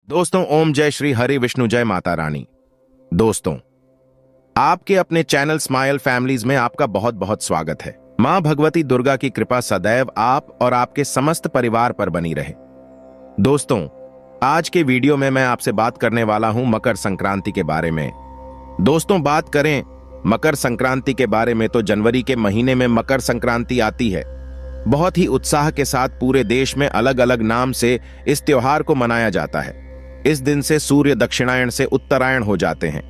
दोस्तों, ओम जय श्री हरि विष्णु जय माता रानी। दोस्तों, आपके अपने चैनल स्माइल फैमिलीज में आपका बहुत बहुत स्वागत है। मां भगवती दुर्गा की कृपा सदैव आप और आपके समस्त परिवार पर बनी रहे। दोस्तों, आज के वीडियो में मैं आपसे बात करने वाला हूं मकर संक्रांति के बारे में। दोस्तों, बात करें मकर संक्रांति के बारे में तो जनवरी के महीने में मकर संक्रांति आती है। बहुत ही उत्साह के साथ पूरे देश में अलग अलग नाम से इस त्योहार को मनाया जाता है। इस दिन से सूर्य दक्षिणायन से उत्तरायण हो जाते हैं।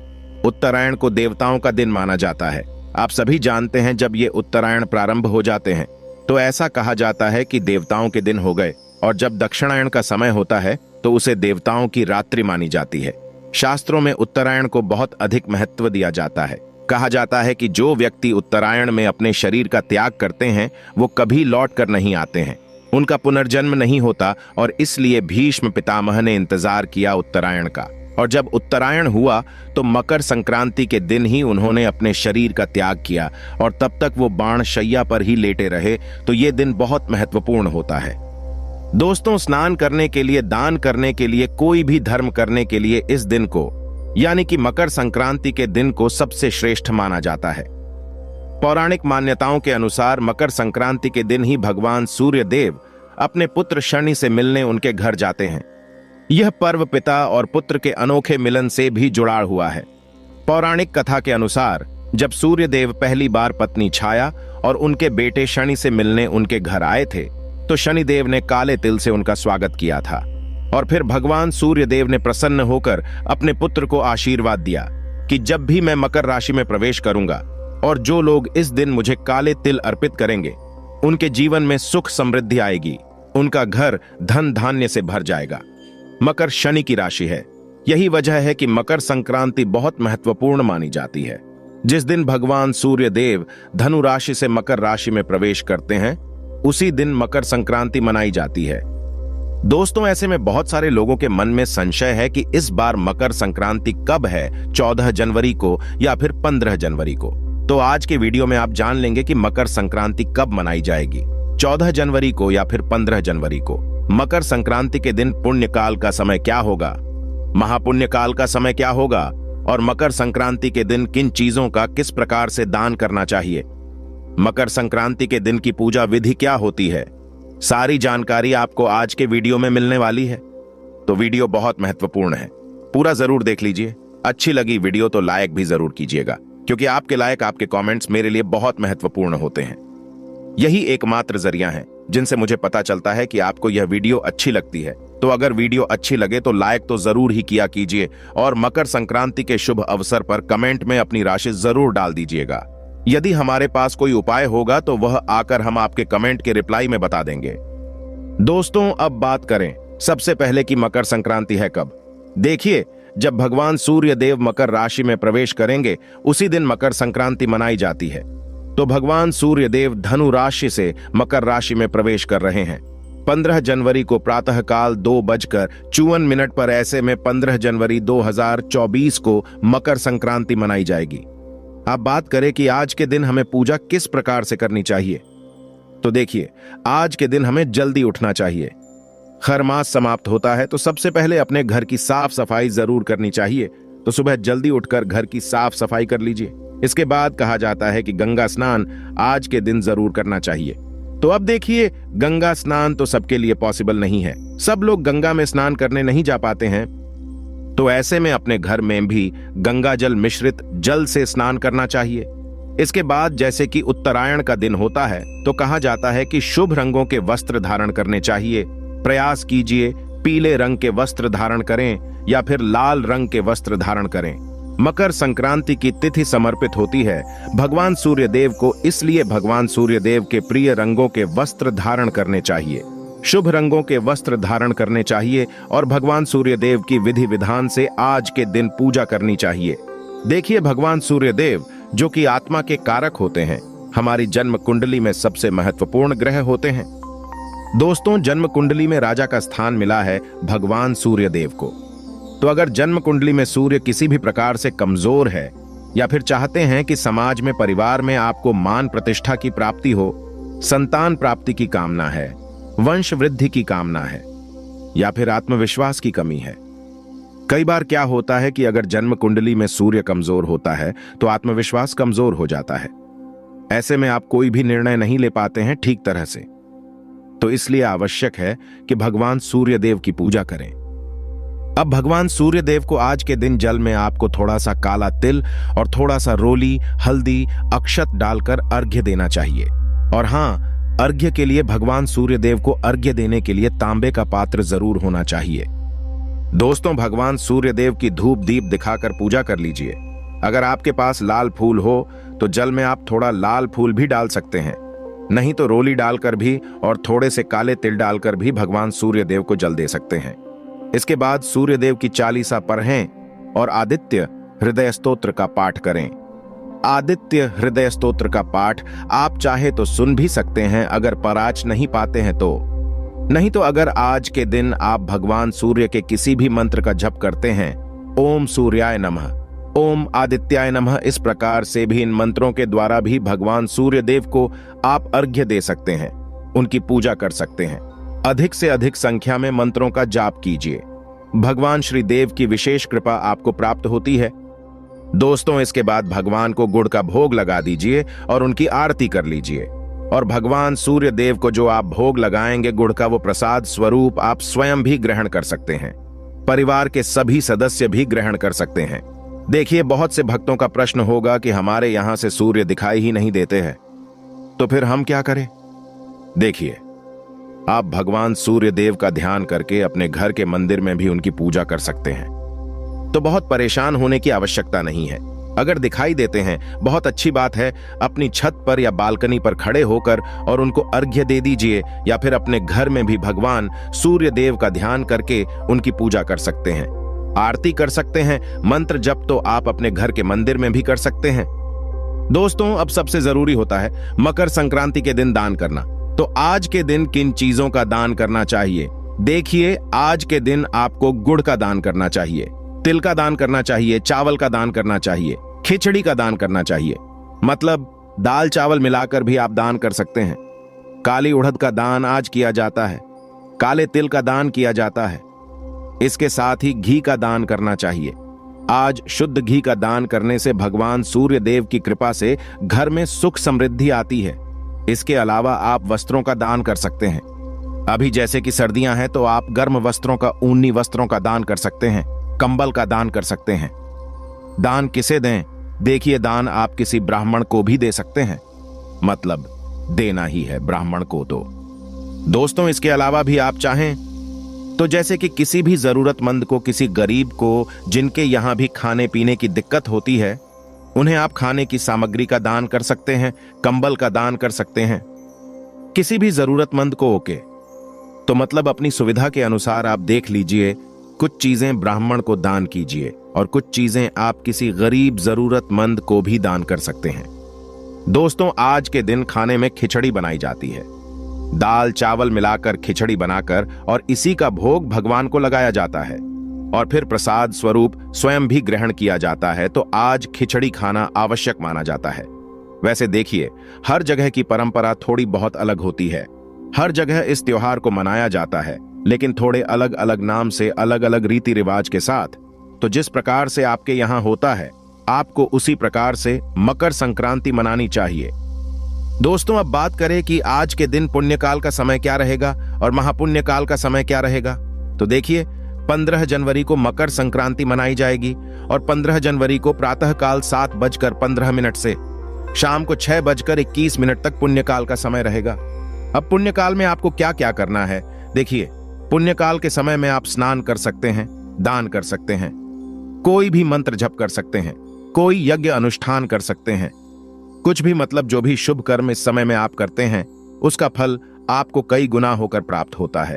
उत्तरायण को देवताओं का दिन माना जाता है। आप सभी जानते हैं, जब ये उत्तरायण प्रारंभ हो जाते हैं तो ऐसा कहा जाता है कि देवताओं के दिन हो गए, और जब दक्षिणायन का समय होता है तो उसे देवताओं की रात्रि मानी जाती है। शास्त्रों में उत्तरायण को बहुत अधिक महत्व दिया जाता है। कहा जाता है कि जो व्यक्ति उत्तरायण में अपने शरीर का त्याग करते हैं वो कभी लौट कर नहीं आते हैं, उनका पुनर्जन्म नहीं होता, और इसलिए भीष्म पितामह ने इंतजार किया उत्तरायण का। और जब उत्तरायण हुआ तो मकर संक्रांति के दिन ही उन्होंने अपने शरीर का त्याग किया, और तब तक वो बाण शैया पर ही लेटे रहे। तो ये दिन बहुत महत्वपूर्ण होता है। दोस्तों, स्नान करने के लिए, दान करने के लिए, कोई भी धर्म करने के लिए इस दिन को, यानी कि मकर संक्रांति के दिन को सबसे श्रेष्ठ माना जाता है। पौराणिक मान्यताओं के अनुसार मकर संक्रांति के दिन ही भगवान सूर्य देव अपने पुत्र शनि से मिलने उनके घर जाते हैं। यह पर्व पिता और पुत्र के अनोखे मिलन से भी जुड़ा हुआ है। पौराणिक कथा के अनुसार जब सूर्य देव पहली बार पत्नी छाया और उनके बेटे शनि से मिलने उनके घर आए थे तो शनि देव ने काले तिल से उनका स्वागत किया था, और फिर भगवान सूर्य देव ने प्रसन्न होकर अपने पुत्र को आशीर्वाद दिया कि जब भी मैं मकर राशि में प्रवेश करूंगा और जो लोग इस दिन मुझे काले तिल अर्पित करेंगे उनके जीवन में सुख समृद्धि आएगी, उनका घर धन धान्य से भर जाएगा। मकर शनि की राशि है। यही वजह है कि मकर संक्रांति बहुत महत्वपूर्ण मानी जाती है। जिस दिन भगवान सूर्य देव धनु राशि से मकर राशि में प्रवेश करते हैं उसी दिन मकर संक्रांति मनाई जाती है। दोस्तों, ऐसे में बहुत सारे लोगों के मन में संशय है कि इस बार मकर संक्रांति कब है, 14 जनवरी को या फिर 15 जनवरी को। तो आज के वीडियो में आप जान लेंगे कि मकर संक्रांति कब मनाई जाएगी, 14 जनवरी को या फिर 15 जनवरी को। मकर संक्रांति के दिन पुण्य काल का समय क्या होगा, महापुण्य काल का समय क्या होगा, और मकर संक्रांति के दिन किन चीजों का किस प्रकार से दान करना चाहिए, मकर संक्रांति के दिन की पूजा विधि क्या होती है, सारी जानकारी आपको आज के वीडियो में मिलने वाली है। तो वीडियो बहुत महत्वपूर्ण है, पूरा जरूर देख लीजिए। अच्छी लगी वीडियो तो लाइक भी जरूर कीजिएगा, क्योंकि आपके लाइक, आपके कमेंट्स मेरे लिए बहुत महत्वपूर्ण होते हैं। यही एकमात्र जरिया है जिनसे मुझे पता चलता है कि आपको यह वीडियो अच्छी लगती है। तो अगर वीडियो अच्छी लगे तो लाइक तो जरूर ही किया कीजिए, और मकर संक्रांति के शुभ अवसर पर कमेंट में अपनी राशि जरूर डाल दीजिएगा। यदि हमारे पास कोई उपाय होगा तो वह आकर हम आपके कमेंट के रिप्लाई में बता देंगे। दोस्तों, अब बात करें सबसे पहले कि मकर संक्रांति है कब। देखिए, जब भगवान सूर्य देव मकर राशि में प्रवेश करेंगे उसी दिन मकर संक्रांति मनाई जाती है। तो भगवान सूर्य देव धनु राशि से मकर राशि में प्रवेश कर रहे हैं 15 जनवरी को प्रातःकाल 2:54 पर। ऐसे में 15 जनवरी 2024 को मकर संक्रांति मनाई जाएगी। अब बात करें कि आज के दिन हमें पूजा किस प्रकार से करनी चाहिए। तो देखिए, आज के दिन हमें जल्दी उठना चाहिए। खर मास समाप्त होता है तो सबसे पहले अपने घर की साफ सफाई जरूर करनी चाहिए। तो सुबह जल्दी उठकर घर की साफ सफाई कर लीजिए। इसके बाद कहा जाता है कि गंगा स्नान आज के दिन जरूर करना चाहिए। तो अब देखिए, गंगा स्नान तो सबके लिए पॉसिबल नहीं है, सब लोग गंगा में स्नान करने नहीं जा पाते हैं। तो ऐसे में अपने घर में भी गंगा जल मिश्रित जल से स्नान करना चाहिए। इसके बाद जैसे कि उत्तरायण का दिन होता है तो कहा जाता है कि शुभ रंगों के वस्त्र धारण करने चाहिए। प्रयास कीजिए पीले रंग के वस्त्र धारण करें या फिर लाल रंग के वस्त्र धारण करें। मकर संक्रांति की तिथि समर्पित होती है भगवान सूर्य देव को, इसलिए भगवान सूर्य देव के प्रिय रंगों के वस्त्र धारण करने चाहिए। शुभ रंगों के वस्त्र धारण करने चाहिए और भगवान सूर्य देव की विधि विधान से आज के दिन पूजा करनी चाहिए। देखिए, भगवान सूर्य देव जो कि आत्मा के कारक होते हैं, हमारी जन्म कुंडली में सबसे महत्वपूर्ण ग्रह होते हैं। दोस्तों, जन्म कुंडली में राजा का स्थान मिला है भगवान सूर्य देव को। तो अगर जन्म कुंडली में सूर्य किसी भी प्रकार से कमजोर है, या फिर चाहते हैं कि समाज में, परिवार में आपको मान प्रतिष्ठा की प्राप्ति हो, संतान प्राप्ति की कामना है, वंश वृद्धि की कामना है, या फिर आत्मविश्वास की कमी है, कई बार क्या होता है कि अगर जन्म कुंडली में सूर्य कमजोर होता है तो आत्मविश्वास कमजोर हो जाता है। ऐसे में आप कोई भी निर्णय नहीं ले पाते हैं ठीक तरह से। तो इसलिए आवश्यक है कि भगवान सूर्य देव की पूजा करें। अब भगवान सूर्य देव को आज के दिन जल में आपको थोड़ा सा काला तिल और थोड़ा सा रोली, हल्दी, अक्षत डालकर अर्घ्य देना चाहिए। और हां, अर्घ्य के लिए भगवान सूर्य देव को अर्घ्य देने के लिए तांबे का पात्र जरूर होना चाहिए। दोस्तों, भगवान सूर्य देव की धूप दीप दिखाकर पूजा कर लीजिए। अगर आपके पास लाल फूल हो तो जल में आप थोड़ा लाल फूल भी डाल सकते हैं, नहीं तो रोली डालकर भी और थोड़े से काले तिल डालकर भी भगवान सूर्य देव को जल दे सकते हैं। इसके बाद सूर्य देव की 40 पढ़ें और आदित्य हृदय स्तोत्र का पाठ करें। आदित्य हृदय स्तोत्र का पाठ आप चाहे तो सुन भी सकते हैं अगर पराच नहीं पाते हैं तो। नहीं तो अगर आज के दिन आप भगवान सूर्य के किसी भी मंत्र का जप करते हैं, ओम सूर्याय नमः, ओम आदित्याय नमः, इस प्रकार से भी इन मंत्रों के द्वारा भी भगवान सूर्य देव को आप अर्घ्य दे सकते हैं, उनकी पूजा कर सकते हैं। अधिक से अधिक संख्या में मंत्रों का जाप कीजिए। भगवान श्री देव की विशेष कृपा आपको प्राप्त होती है। दोस्तों, इसके बाद भगवान को गुड़ का भोग लगा दीजिए और उनकी आरती कर लीजिए। और भगवान सूर्य देव को जो आप भोग लगाएंगे गुड़ का, वो प्रसाद स्वरूप आप स्वयं भी ग्रहण कर सकते हैं। परिवार के सभी सदस्य भी ग्रहण कर सकते हैं। देखिए, बहुत से भक्तों का प्रश्न होगा कि हमारे यहां से सूर्य दिखाई ही नहीं देते हैं, तो फिर हम क्या करें? देखिए, आप भगवान सूर्य देव का ध्यान करके अपने घर के मंदिर में भी उनकी पूजा कर सकते हैं। तो बहुत परेशान होने की आवश्यकता नहीं है। अगर दिखाई देते हैं, बहुत अच्छी बात है। अपनी छत पर या बालकनी पर खड़े होकर और उनको अर्घ्य दे दीजिए, या फिर अपने घर में भी भगवान सूर्य देव का ध्यान करके उनकी पूजा कर सकते हैं, आरती कर सकते हैं। मंत्र जप तो आप अपने घर के मंदिर में भी कर सकते हैं। दोस्तों, अब सबसे जरूरी होता है मकर संक्रांति के दिन दान करना। तो आज के दिन किन चीजों का दान करना चाहिए? देखिए, आज के दिन आपको गुड़ का दान करना चाहिए, तिल का दान करना चाहिए, चावल का दान करना चाहिए, खिचड़ी का दान करना चाहिए। मतलब दाल चावल मिलाकर भी आप दान कर सकते हैं। काली उड़द का दान आज किया जाता है, काले तिल का दान किया जाता है। इसके साथ ही घी का दान करना चाहिए। आज शुद्ध घी का दान करने से भगवान सूर्य देव की कृपा से घर में सुख समृद्धि आती है। इसके अलावा आप वस्त्रों का दान कर सकते हैं। अभी जैसे कि सर्दियां हैं तो आप गर्म वस्त्रों का, ऊनी वस्त्रों का दान कर सकते हैं, कंबल का दान कर सकते हैं। दान किसे दें? देखिए, दान आप किसी ब्राह्मण को भी दे सकते हैं, मतलब देना ही है ब्राह्मण को। तो दोस्तों, इसके अलावा भी आप चाहें तो जैसे कि किसी भी जरूरतमंद को, किसी गरीब को जिनके यहां भी खाने पीने की दिक्कत होती है, उन्हें आप खाने की सामग्री का दान कर सकते हैं, कंबल का दान कर सकते हैं। किसी भी जरूरतमंद को ओके, तो मतलब अपनी सुविधा के अनुसार आप देख लीजिए, कुछ चीजें ब्राह्मण को दान कीजिए और कुछ चीजें आप किसी गरीब जरूरतमंद को भी दान कर सकते हैं। दोस्तों, आज के दिन खाने में खिचड़ी बनाई जाती है। दाल चावल मिलाकर खिचड़ी बनाकर और इसी का भोग भगवान को लगाया जाता है और फिर प्रसाद स्वरूप स्वयं भी ग्रहण किया जाता है। तो आज खिचड़ी खाना आवश्यक माना जाता है। वैसे देखिए, हर जगह की परंपरा थोड़ी बहुत अलग होती है। हर जगह इस त्योहार को मनाया जाता है, लेकिन थोड़े अलग अलग नाम से, अलग अलग रीति रिवाज के साथ। तो जिस प्रकार से आपके यहां होता है, आपको उसी प्रकार से मकर संक्रांति मनानी चाहिए। दोस्तों, अब बात करें कि आज के दिन पुण्यकाल का समय क्या रहेगा और महापुण्यकाल का समय क्या रहेगा। तो देखिए, 15 जनवरी को मकर संक्रांति मनाई जाएगी और 15 जनवरी को प्रातःकाल 7:15 से शाम को 6:21 तक पुण्यकाल का समय रहेगा। अब पुण्यकाल में आपको क्या क्या करना है? देखिए, पुण्यकाल के समय में आप स्नान कर सकते हैं, दान कर सकते हैं, कोई भी मंत्र जप कर सकते हैं, कोई यज्ञ अनुष्ठान कर सकते हैं। कुछ भी, मतलब जो भी शुभ कर्म इस समय में आप करते हैं, उसका फल आपको कई गुना होकर प्राप्त होता है।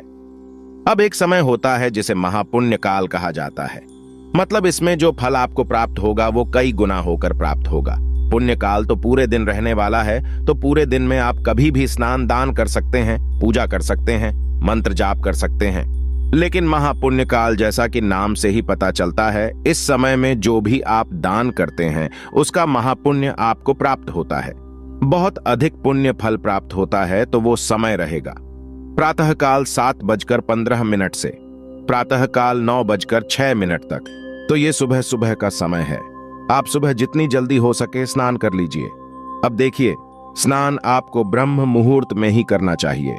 अब एक समय होता है जिसे महापुण्य काल कहा जाता है। मतलब इसमें जो फल आपको प्राप्त होगा वो कई गुना होकर प्राप्त होगा। पुण्य काल तो पूरे दिन रहने वाला है, तो पूरे दिन में आप कभी भी स्नान दान कर सकते हैं, पूजा कर सकते हैं, मंत्र जाप कर सकते हैं। लेकिन महापुण्य काल, जैसा कि नाम से ही पता चलता है, इस समय में जो भी आप दान करते हैं उसका महापुण्य आपको प्राप्त होता है। बहुत अधिक पुण्य फल प्राप्त होता है। तो वो समय रहेगा प्रातःकाल 7:15 से प्रातःकाल 9:06 तक। तो ये सुबह सुबह का समय है। आप सुबह जितनी जल्दी हो सके स्नान कर लीजिए। अब देखिए, स्नान आपको ब्रह्म मुहूर्त में ही करना चाहिए।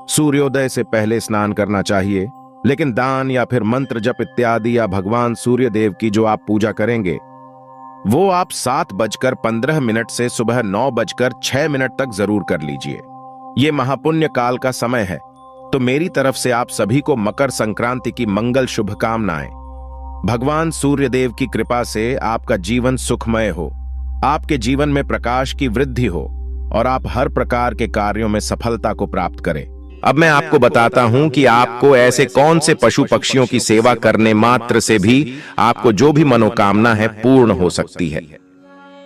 सूर्योदय से पहले स्नान करना चाहिए, लेकिन दान या फिर मंत्र जप इत्यादि या भगवान सूर्य देव की जो आप पूजा करेंगे वो आप 7:15 से सुबह 9:06 तक जरूर कर लीजिए। ये महापुण्य काल का समय है। तो मेरी तरफ से आप सभी को मकर संक्रांति की मंगल शुभकामनाएं। भगवान सूर्य देव की कृपा से आपका जीवन सुखमय हो, आपके जीवन में प्रकाश की वृद्धि हो और आप हर प्रकार के कार्यों में सफलता को प्राप्त करें। अब मैं आपको बताता हूं कि आपको ऐसे कौन से पशु पक्षियों की सेवा करने मात्र से भी आपको जो भी मनोकामना है पूर्ण हो सकती है।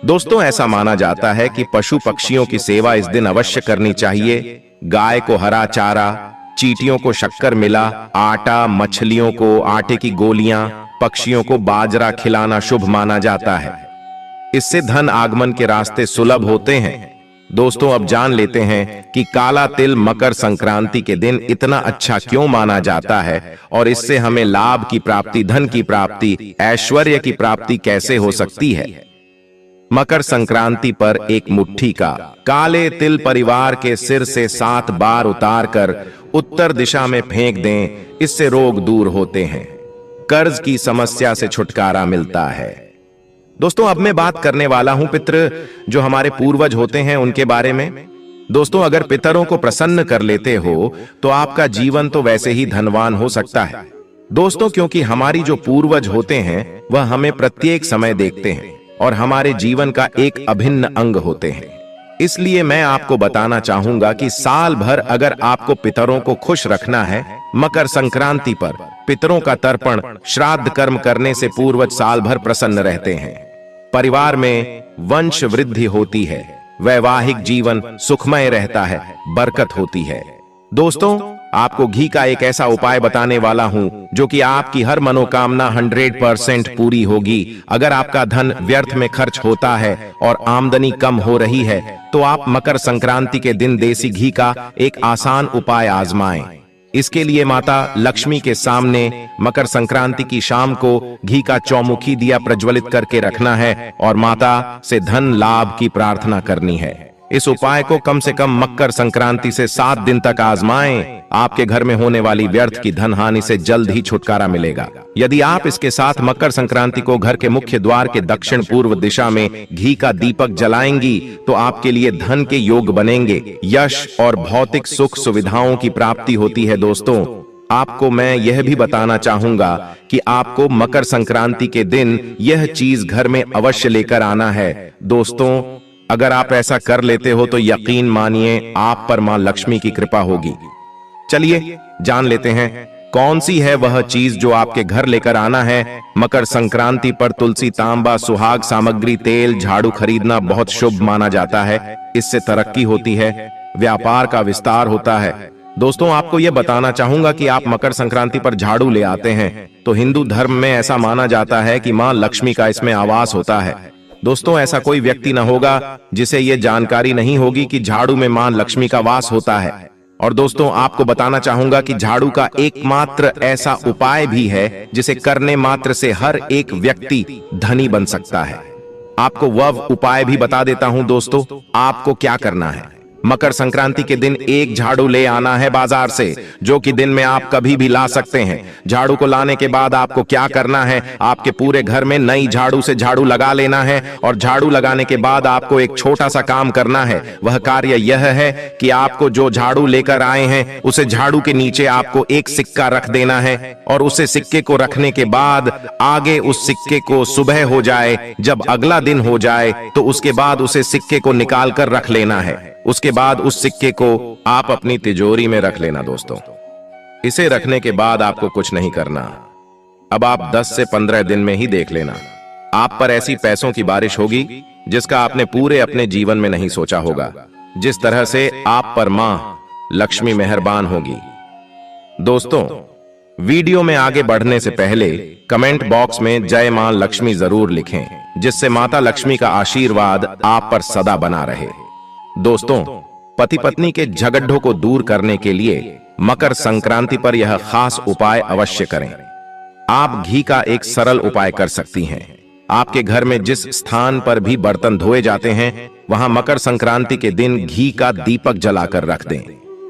दोस्तों, ऐसा माना जाता है कि पशु पक्षियों की सेवा इस दिन अवश्य करनी चाहिए। गाय को हरा चारा, चींटियों को शक्कर मिला आटा, मछलियों को आटे की गोलियां, पक्षियों को बाजरा खिलाना शुभ माना जाता है। इससे धन आगमन के रास्ते सुलभ होते हैं। दोस्तों, अब जान लेते हैं कि काला तिल मकर संक्रांति के दिन इतना अच्छा क्यों माना जाता है और इससे हमें लाभ की प्राप्ति, धन की प्राप्ति, ऐश्वर्य की प्राप्ति कैसे हो सकती है। मकर संक्रांति पर एक मुट्ठी का काले तिल परिवार के सिर से 7 बार उतारकर उत्तर दिशा में फेंक दें। इससे रोग दूर होते हैं, कर्ज की समस्या से छुटकारा मिलता है। दोस्तों, अब मैं बात करने वाला हूं पितृ जो हमारे पूर्वज होते हैं उनके बारे में। दोस्तों, अगर पितरों को प्रसन्न कर लेते हो तो आपका जीवन तो वैसे ही धनवान हो सकता है। दोस्तों, क्योंकि हमारी जो पूर्वज होते हैं वह हमें प्रत्येक समय देखते हैं और हमारे जीवन का एक अभिन्न अंग होते हैं। इसलिए मैं आपको बताना चाहूंगा कि साल भर अगर आपको पितरों को खुश रखना है, मकर संक्रांति पर पितरों का तर्पण श्राद्ध कर्म करने से पूर्वज साल भर प्रसन्न रहते हैं। परिवार में वंश वृद्धि होती है, वैवाहिक जीवन सुखमय रहता है, बरकत होती है। दोस्तों, आपको घी का एक ऐसा उपाय बताने वाला हूं जो कि आपकी हर मनोकामना 100% पूरी होगी। अगर आपका धन व्यर्थ में खर्च होता है और आमदनी कम हो रही है तो आप मकर संक्रांति के दिन देसी घी का एक आसान उपाय आजमाएं। इसके लिए माता लक्ष्मी के सामने मकर संक्रांति की शाम को घी का चौमुखी दिया प्रज्वलित करके रखना है और माता से धन लाभ की प्रार्थना करनी है। इस उपाय को कम से कम मकर संक्रांति से 7 दिन तक आजमाएं। आपके घर में होने वाली व्यर्थ की धन हानि से जल्द ही छुटकारा मिलेगा। यदि आप इसके साथ मकर संक्रांति को घर के मुख्य द्वार के दक्षिण पूर्व दिशा में घी का दीपक जलाएंगी तो आपके लिए धन के योग बनेंगे, यश और भौतिक सुख सुविधाओं की प्राप्ति होती है। दोस्तों, आपको मैं यह भी बताना चाहूंगा कि आपको मकर संक्रांति के दिन यह चीज घर में अवश्य लेकर आना है। दोस्तों, अगर आप ऐसा कर लेते हो तो यकीन मानिए आप पर मां लक्ष्मी की कृपा होगी। चलिए जान लेते हैं कौन सी है वह चीज जो आपके घर लेकर आना है। मकर संक्रांति पर तुलसी, तांबा, सुहाग सामग्री, तेल, झाड़ू खरीदना बहुत शुभ माना जाता है। इससे तरक्की होती है, व्यापार का विस्तार होता है। दोस्तों, आपको यह बताना चाहूंगा कि आप मकर संक्रांति पर झाड़ू ले आते हैं तो हिंदू धर्म में ऐसा माना जाता है कि मां लक्ष्मी का इसमें आवास होता है। दोस्तों, ऐसा कोई व्यक्ति न होगा जिसे यह जानकारी नहीं होगी कि झाड़ू में मां लक्ष्मी का वास होता है। और दोस्तों, आपको बताना चाहूंगा कि झाड़ू का एकमात्र ऐसा उपाय भी है जिसे करने मात्र से हर एक व्यक्ति धनी बन सकता है। आपको वह उपाय भी बता देता हूं। दोस्तों, आपको क्या करना है, मकर संक्रांति के दिन एक झाड़ू ले आना है बाजार से, जो कि दिन में आप कभी भी ला सकते हैं। झाड़ू को लाने के बाद आपको क्या करना है, आपके पूरे घर में नई झाड़ू से झाड़ू लगा लेना है और झाड़ू लगाने के बाद आपको एक छोटा सा काम करना है। वह कार्य यह है कि आपको जो झाड़ू लेकर आए हैं उसे झाड़ू के नीचे आपको एक सिक्का रख देना है और उसे सिक्के को रखने के बाद आगे उस सिक्के को सुबह हो जाए, जब अगला दिन हो जाए तो उसके बाद उसे सिक्के को निकाल कर रख लेना है। उसके बाद उस सिक्के को आप अपनी तिजोरी में रख लेना। दोस्तों, इसे रखने के बाद आपको कुछ नहीं करना। अब आप 10 से 15 दिन में ही देख लेना, आप पर ऐसी पैसों की बारिश होगी जिसका आपने पूरे अपने जीवन में नहीं सोचा होगा। जिस तरह से आप पर मां लक्ष्मी मेहरबान होगी। दोस्तों, वीडियो में आगे बढ़ने से पहले कमेंट बॉक्स में जय मां लक्ष्मी जरूर लिखें, जिससे माता लक्ष्मी का आशीर्वाद आप पर सदा बना रहे। दोस्तों, पति पत्नी के झगड़ों को दूर करने के लिए मकर संक्रांति पर यह खास उपाय अवश्य करें। आप घी का एक सरल उपाय कर सकती हैं। आपके घर में जिस स्थान पर भी बर्तन धोए जाते हैं वहां मकर संक्रांति के दिन घी का दीपक जलाकर रख दें।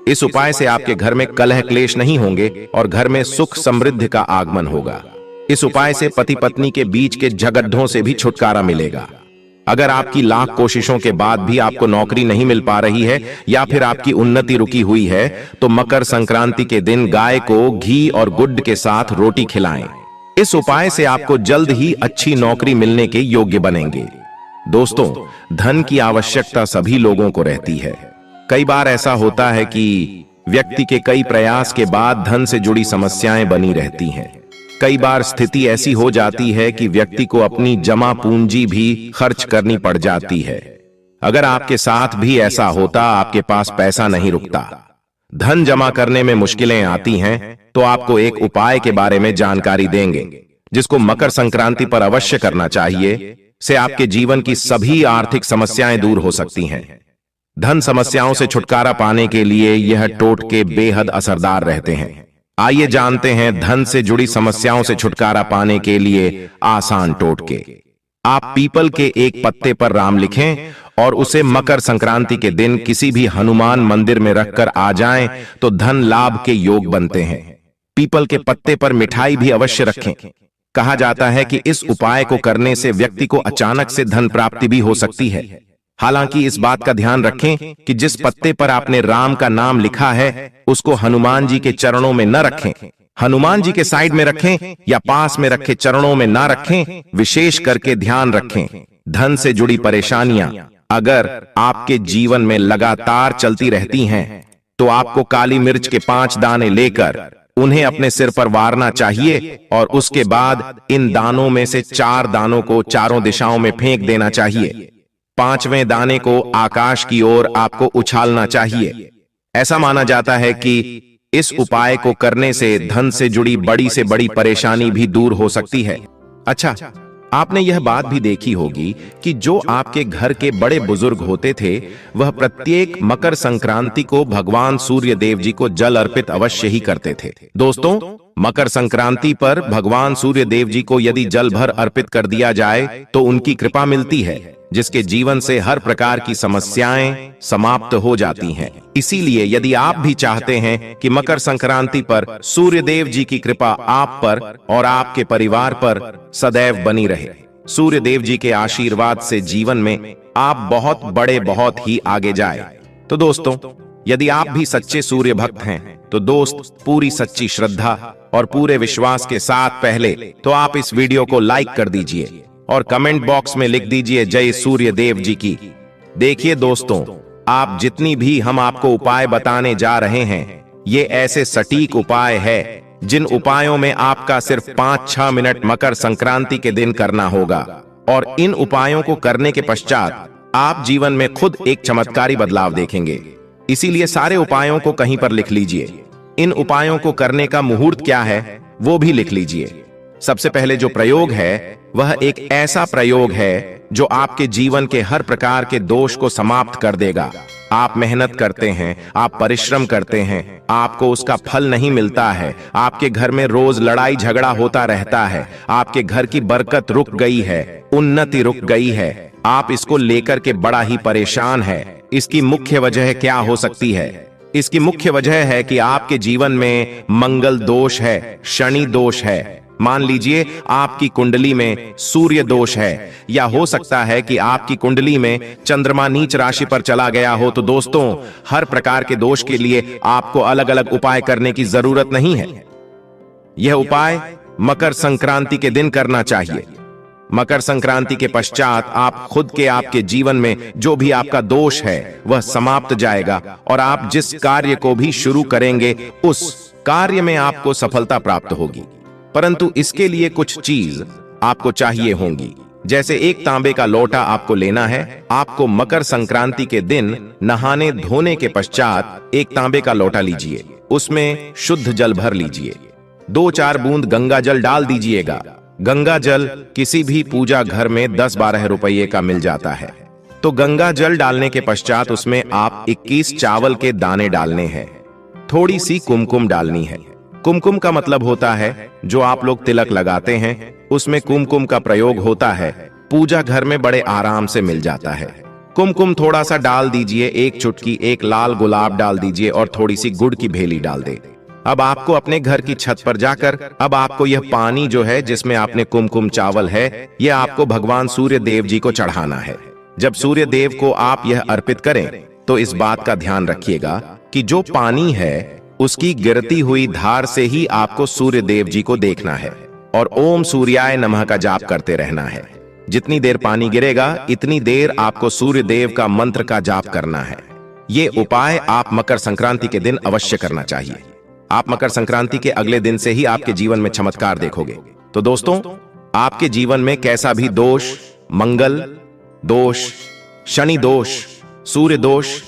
इस उपाय से आपके घर में कलह क्लेश नहीं होंगे और घर में सुख समृद्धि का आगमन होगा। इस उपाय से पति पत्नी के बीच के झगड़ों से भी छुटकारा मिलेगा। अगर आपकी लाख कोशिशों के बाद भी आपको नौकरी नहीं मिल पा रही है या फिर आपकी उन्नति रुकी हुई है तो मकर संक्रांति के दिन गाय को घी और गुड़ के साथ रोटी खिलाएं। इस उपाय से आपको जल्द ही अच्छी नौकरी मिलने के योग्य बनेंगे। दोस्तों, धन की आवश्यकता सभी लोगों को रहती है। कई बार ऐसा होता है कि व्यक्ति के कई प्रयास के बाद धन से जुड़ी समस्याएं बनी रहती हैं। कई बार स्थिति ऐसी हो जाती है कि व्यक्ति को अपनी जमा पूंजी भी खर्च करनी पड़ जाती है। अगर आपके साथ भी ऐसा होता, आपके पास पैसा नहीं रुकता, धन जमा करने में मुश्किलें आती हैं, तो आपको एक उपाय के बारे में जानकारी देंगे जिसको मकर संक्रांति पर अवश्य करना चाहिए। से आपके जीवन की सभी आर्थिक समस्याएं दूर हो सकती हैं। धन समस्याओं से छुटकारा पाने के लिए यह टोटके बेहद असरदार रहते हैं। आइए जानते हैं धन से जुड़ी समस्याओं से छुटकारा पाने के लिए आसान टोटके। आप पीपल के एक पत्ते पर राम लिखें और उसे मकर संक्रांति के दिन किसी भी हनुमान मंदिर में रखकर आ जाएं तो धन लाभ के योग बनते हैं। पीपल के पत्ते पर मिठाई भी अवश्य रखें। कहा जाता है कि इस उपाय को करने से व्यक्ति को अचानक से धन प्राप्ति भी हो सकती है। हालांकि इस बात का ध्यान रखें कि जिस पत्ते पर आपने राम का नाम लिखा है उसको हनुमान जी के चरणों में न रखें। हनुमान जी के साइड में रखें या पास में रखे चरणों में ना रखें। विशेष करके ध्यान रखें, धन से जुड़ी परेशानियां अगर आपके जीवन में लगातार चलती रहती हैं तो आपको काली मिर्च के 5 दाने लेकर उन्हें अपने सिर पर वारना चाहिए और उसके बाद इन दानों में से 4 दानों को चारों दिशाओं में फेंक देना चाहिए। 5वें दाने को आकाश की ओर आपको उछालना चाहिए। ऐसा माना जाता है कि इस उपाय को करने से धन से जुड़ी बड़ी से बड़ी परेशानी भी दूर हो सकती है। अच्छा, आपने यह बात भी देखी होगी कि जो आपके घर के बड़े बुजुर्ग होते थे वह प्रत्येक मकर संक्रांति को भगवान सूर्य देव जी को जल अर्पित अवश्य ही करते थे। दोस्तों, मकर संक्रांति पर भगवान सूर्य देव जी को यदि जल भर अर्पित कर दिया जाए तो उनकी कृपा मिलती है, जिसके जीवन से हर प्रकार की समस्याएं समाप्त हो जाती हैं। इसीलिए यदि आप भी चाहते हैं कि मकर संक्रांति पर सूर्य देव जी की कृपा आप पर और आपके परिवार पर सदैव बनी रहे, सूर्य देव जी के आशीर्वाद से जीवन में आप बहुत ही आगे जाए, तो दोस्तों, यदि आप भी सच्चे सूर्य भक्त हैं तो दोस्त पूरी सच्ची श्रद्धा और पूरे विश्वास के साथ पहले तो आप इस वीडियो को लाइक कर दीजिए और कमेंट बॉक्स में लिख दीजिए जय सूर्य देव जी की। देखिए दोस्तों, आप जितनी भी हम आपको उपाय बताने जा रहे हैं ये ऐसे सटीक उपाय है जिन उपायों में आपका सिर्फ 5-6 मिनट मकर संक्रांति के दिन करना होगा और इन उपायों को करने के पश्चात आप जीवन में खुद एक चमत्कारी बदलाव देखेंगे। इसीलिए सारे उपायों को कहीं पर लिख लीजिए। इन उपायों को करने का मुहूर्त क्या है वो भी लिख लीजिए। सबसे पहले जो प्रयोग है वह एक ऐसा प्रयोग है जो आपके जीवन के हर प्रकार के दोष को समाप्त कर देगा। आप मेहनत करते हैं, आप परिश्रम करते हैं, आपको उसका फल नहीं मिलता है, आपके घर में रोज लड़ाई झगड़ा होता रहता है, आपके घर की बरकत रुक गई है, उन्नति रुक गई है, आप इसको लेकर के बड़ा ही परेशान है। इसकी मुख्य वजह क्या हो सकती है? इसकी मुख्य वजह है कि आपके जीवन में मंगल दोष है, शनि दोष है। मान लीजिए आपकी कुंडली में सूर्य दोष है, या हो सकता है कि आपकी कुंडली में चंद्रमा नीच राशि पर चला गया हो। तो दोस्तों, हर प्रकार के दोष के लिए आपको अलग अलग उपाय करने की जरूरत नहीं है। यह उपाय मकर संक्रांति के दिन करना चाहिए। मकर संक्रांति के पश्चात आप खुद के आपके जीवन में जो भी आपका दोष है वह समाप्त जाएगा और आप जिस कार्य को भी शुरू करेंगे उस कार्य में आपको सफलता प्राप्त होगी। परंतु इसके लिए कुछ चीज आपको चाहिए होंगी, जैसे एक तांबे का लोटा आपको लेना है। आपको मकर संक्रांति के दिन नहाने धोने के पश्चात एक तांबे का लोटा लीजिए, उसमें शुद्ध जल भर लीजिए, 2-4 बूंद गंगा जल डाल दीजिएगा। गंगा जल किसी भी पूजा घर में 10-12 रुपये का मिल जाता है। तो गंगा जल डालने के पश्चात उसमें आप 21 चावल के दाने डालने हैं। थोड़ी सी कुमकुम डालनी है। कुमकुम का मतलब होता है जो आप लोग तिलक लगाते हैं, उसमें कुमकुम का प्रयोग होता है। पूजा घर में बड़े आराम से मिल जाता है। कुमकुम थोड़ा सा डाल दीजिए, एक चुटकी, एक लाल गुलाब डाल दीजिए और थोड़ी सी गुड़ की भेली डाल दे। अब आपको अपने घर की छत पर जाकर अब आपको यह पानी जो है जिसमें आपने कुमकुम चावल है, यह आपको भगवान सूर्य देव जी को चढ़ाना है। जब सूर्य देव को आप यह अर्पित करें तो इस बात का ध्यान रखिएगा कि जो पानी है उसकी गिरती हुई धार से ही आपको सूर्य देव जी को देखना है और ओम सूर्याय नमः का जाप करते रहना है। जितनी देर पानी गिरेगा इतनी देर आपको सूर्य देव का मंत्र का जाप करना है। ये उपाय आप मकर संक्रांति के दिन अवश्य करना चाहिए। आप मकर संक्रांति के अगले दिन से ही आपके जीवन में चमत्कार देखोगे। तो दोस्तों, आपके जीवन में कैसा भी दोष, मंगल दोष, शनि दोष, सूर्य दोष,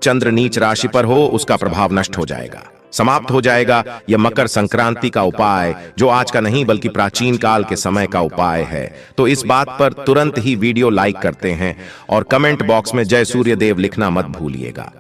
चंद्र नीच राशि पर हो, उसका प्रभाव नष्ट हो जाएगा, समाप्त हो जाएगा। यह मकर संक्रांति का उपाय जो आज का नहीं बल्कि प्राचीन काल के समय का उपाय है। तो इस बात पर तुरंत ही वीडियो लाइक करते हैं और कमेंट बॉक्स में जय सूर्य देव लिखना मत भूलिएगा।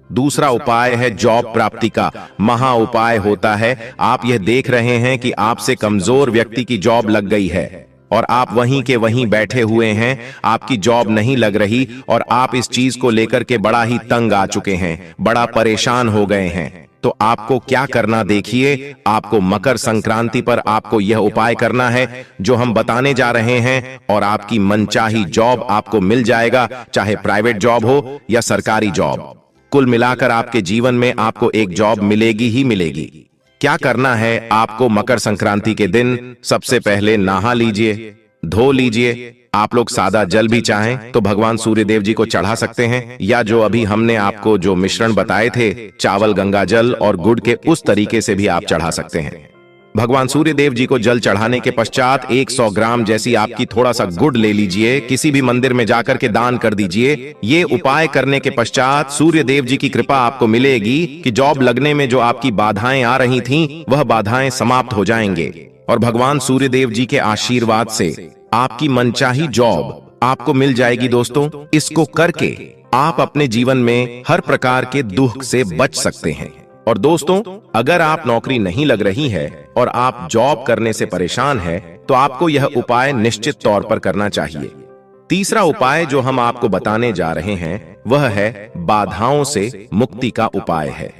दूसरा उपाय है जॉब प्राप्ति का महा उपाय होता है। आप यह देख रहे हैं कि आपसे कमजोर व्यक्ति की जॉब लग गई है और आप वहीं के वहीं बैठे हुए हैं, आपकी जॉब नहीं लग रही और आप इस चीज को लेकर के बड़ा ही तंग आ चुके हैं, बड़ा परेशान हो गए हैं। तो आपको क्या करना देखिए, आपको मकर संक्रांति पर आपको यह उपाय करना है जो हम बताने जा रहे हैं और आपकी मनचाही जॉब आपको मिल जाएगा, चाहे प्राइवेट जॉब हो या सरकारी जॉब। कुल मिलाकर आपके जीवन में आपको एक जॉब मिलेगी ही मिलेगी। क्या करना है आपको मकर संक्रांति के दिन? सबसे पहले नहा लीजिए, धो लीजिए। आप लोग सादा जल भी चाहें तो भगवान सूर्य देव जी को चढ़ा सकते हैं, या जो अभी हमने आपको जो मिश्रण बताए थे चावल, गंगा जल और गुड़ के, उस तरीके से भी आप चढ़ा सकते हैं। भगवान सूर्य देव जी को जल चढ़ाने के पश्चात 100 ग्राम जैसी आपकी थोड़ा सा गुड़ ले लीजिए, किसी भी मंदिर में जाकर के दान कर दीजिए। ये उपाय करने के पश्चात सूर्य देव जी की कृपा आपको मिलेगी कि जॉब लगने में जो आपकी बाधाएं आ रही थीं, वह बाधाएं समाप्त हो जाएंगे और भगवान सूर्य देव जी के आशीर्वाद से आपकी मनचाही जॉब आपको मिल जाएगी। दोस्तों, इसको करके आप अपने जीवन में हर प्रकार के दुख से बच सकते हैं। और दोस्तों, अगर आप नौकरी नहीं लग रही है और आप जॉब करने से परेशान हैं, तो आपको यह उपाय निश्चित तौर पर करना चाहिए। तीसरा उपाय जो हम आपको बताने जा रहे हैं वह है बाधाओं से मुक्ति का उपाय है।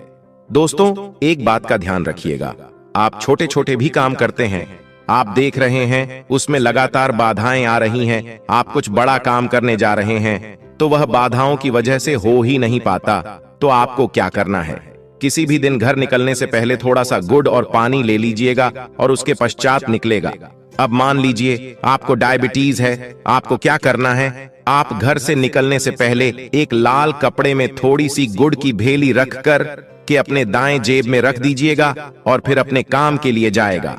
दोस्तों, एक बात का ध्यान रखिएगा, आप छोटे छोटे भी काम करते हैं, आप देख रहे हैं उसमें लगातार बाधाएं आ रही हैं, आप कुछ बड़ा काम करने जा रहे हैं तो वह बाधाओं की वजह से हो ही नहीं पाता। तो आपको क्या करना है, किसी भी दिन घर निकलने से पहले थोड़ा सा गुड़ और पानी ले लीजिएगा और उसके पश्चात निकलेगा। अब मान लीजिए आपको डायबिटीज है, आपको क्या करना है, आप घर से निकलने से पहले एक लाल कपड़े में थोड़ी सी गुड़ की भेली रखकर के अपने दाएं जेब में रख दीजिएगा और फिर अपने काम के लिए जाएगा।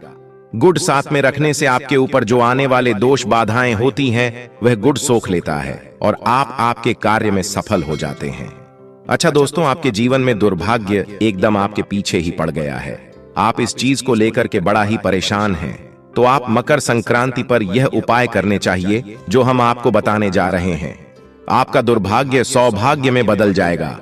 गुड़ साथ में रखने से आपके ऊपर जो आने वाले दोष बाधाएं होती हैं वह गुड़ सोख लेता है और आप आपके कार्य में सफल हो जाते हैं। अच्छा दोस्तों, आपके जीवन में दुर्भाग्य एकदम आपके पीछे ही पड़ गया है, आप इस चीज को लेकर के बड़ा ही परेशान हैं, तो आप मकर संक्रांति पर यह उपाय करने चाहिए जो हम आपको बताने जा रहे हैं। आपका दुर्भाग्य सौभाग्य में बदल जाएगा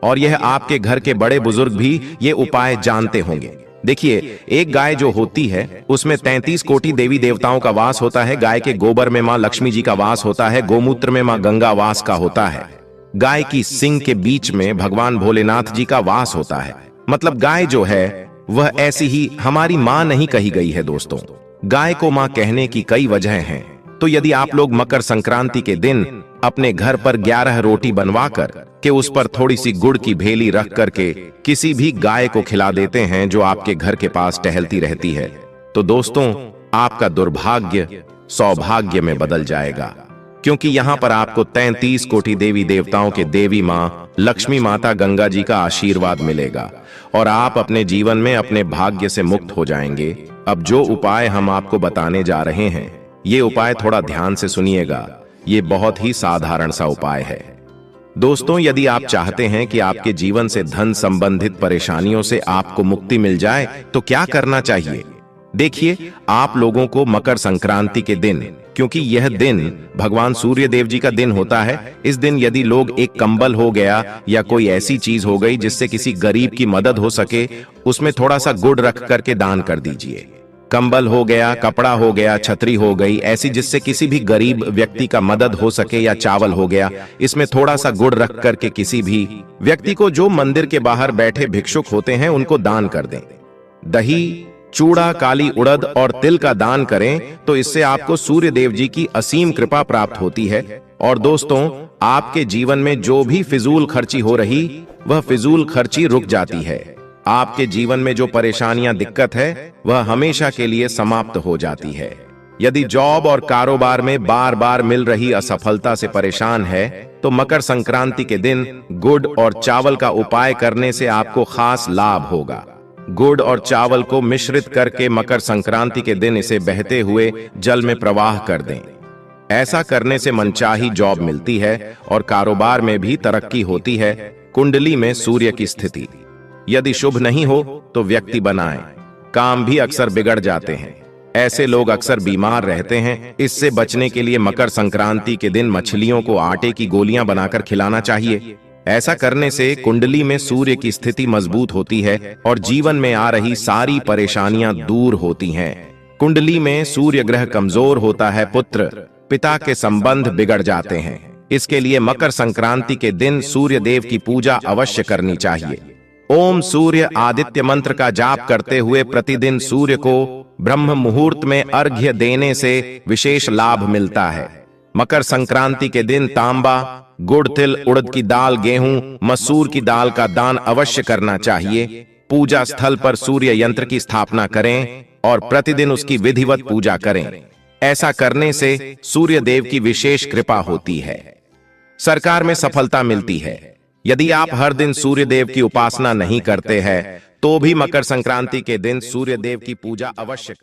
और यह आपके घर के बड़े बुजुर्ग भी ये उपाय जानते होंगे। देखिए, एक गाय जो होती है उसमें 33 कोटि देवी देवताओं का वास होता है। गाय के गोबर में माँ लक्ष्मी जी का वास होता है, गोमूत्र में माँ गंगा वास का होता है, गाय की सींग के बीच में भगवान भोलेनाथ जी का वास होता है। मतलब गाय जो है वह ऐसी ही हमारी माँ नहीं कही गई है। दोस्तों, गाय को माँ कहने की कई वजह हैं। तो यदि आप लोग मकर संक्रांति के दिन अपने घर पर 11 रोटी बनवाकर के उस पर थोड़ी सी गुड़ की भेली रख करके किसी भी गाय को खिला देते हैं जो आपके घर के पास टहलती रहती है, तो दोस्तों आपका दुर्भाग्य सौभाग्य में बदल जाएगा, क्योंकि यहाँ पर आपको 33 कोटि देवी देवताओं के देवी माँ लक्ष्मी माता गंगा जी का आशीर्वाद मिलेगा और आप अपने जीवन में अपने भाग्य से मुक्त हो जाएंगे। अब जो उपाय हम आपको बताने जा रहे हैं, ये उपाय थोड़ा ध्यान से सुनिएगा, ये बहुत ही साधारण सा उपाय है। दोस्तों, यदि आप चाहते हैं कि आपके जीवन से धन संबंधित परेशानियों से आपको मुक्ति मिल जाए तो क्या करना चाहिए? देखिए, आप लोगों को मकर संक्रांति के दिन क्योंकि यह दिन भगवान सूर्य देव जी का दिन होता है। इस दिन यदि लोग एक कंबल हो गया या कोई ऐसी चीज हो गई जिससे किसी गरीब की मदद हो सके, उसमें थोड़ा सा गुड़ रख करके दान कर दीजिए। कंबल हो गया, कपड़ा हो गया, छतरी हो गई, ऐसी जिससे किसी भी गरीब व्यक्ति का मदद हो सके, या चावल हो गया, इसमें थोड़ा सा गुड़ रख करके किसी भी व्यक्ति को जो मंदिर के बाहर बैठे भिक्षुक होते हैं उनको दान कर दें। दही, चूड़ा, काली उड़द और तिल का दान करें तो इससे आपको सूर्य देव जी की असीम कृपा प्राप्त होती है। और दोस्तों, आपके जीवन में जो भी फिजूल खर्ची हो रही, वह फिजूल खर्ची रुक जाती है। आपके जीवन में जो परेशानियां, दिक्कत है, वह हमेशा के लिए समाप्त हो जाती है। यदि जॉब और कारोबार में बार बार मिल रही असफलता से परेशान है, तो मकर संक्रांति के दिन गुड़ और चावल का उपाय करने से आपको खास लाभ होगा। गुड़ और चावल को मिश्रित करके मकर संक्रांति के दिन इसे बहते हुए जल में प्रवाह कर दें। ऐसा करने से मनचाही जॉब मिलती है और कारोबार में भी तरक्की होती है। कुंडली में सूर्य की स्थिति यदि शुभ नहीं हो तो व्यक्ति बनाए, काम भी अक्सर बिगड़ जाते हैं। ऐसे लोग अक्सर बीमार रहते हैं। इससे बचने के लिए मकर संक्रांति के दिन मछलियों को आटे की गोलियां बनाकर खिलाना चाहिए। ऐसा करने से कुंडली में सूर्य की स्थिति मजबूत होती है और जीवन में आ रही सारी परेशानियां दूर होती हैं। कुंडली में सूर्य ग्रह कमजोर होता है, पुत्र पिता के संबंध बिगड़ जाते हैं। इसके लिए मकर संक्रांति के दिन सूर्य देव की पूजा अवश्य करनी चाहिए। ओम सूर्य आदित्य मंत्र का जाप करते हुए प्रतिदिन सूर्य को ब्रह्म मुहूर्त में अर्घ्य देने से विशेष लाभ मिलता है। मकर संक्रांति के दिन तांबा, गुड़, तिल, उड़द की दाल, गेहूं, मसूर की दाल का दान अवश्य करना चाहिए। पूजा स्थल पर सूर्य यंत्र की स्थापना करें और प्रतिदिन उसकी विधिवत पूजा करें। ऐसा करने से सूर्य देव की विशेष कृपा होती है, सरकार में सफलता मिलती है। यदि आप हर दिन सूर्य देव की उपासना नहीं करते हैं तो भी मकर संक्रांति के दिन सूर्य देव की पूजा अवश्य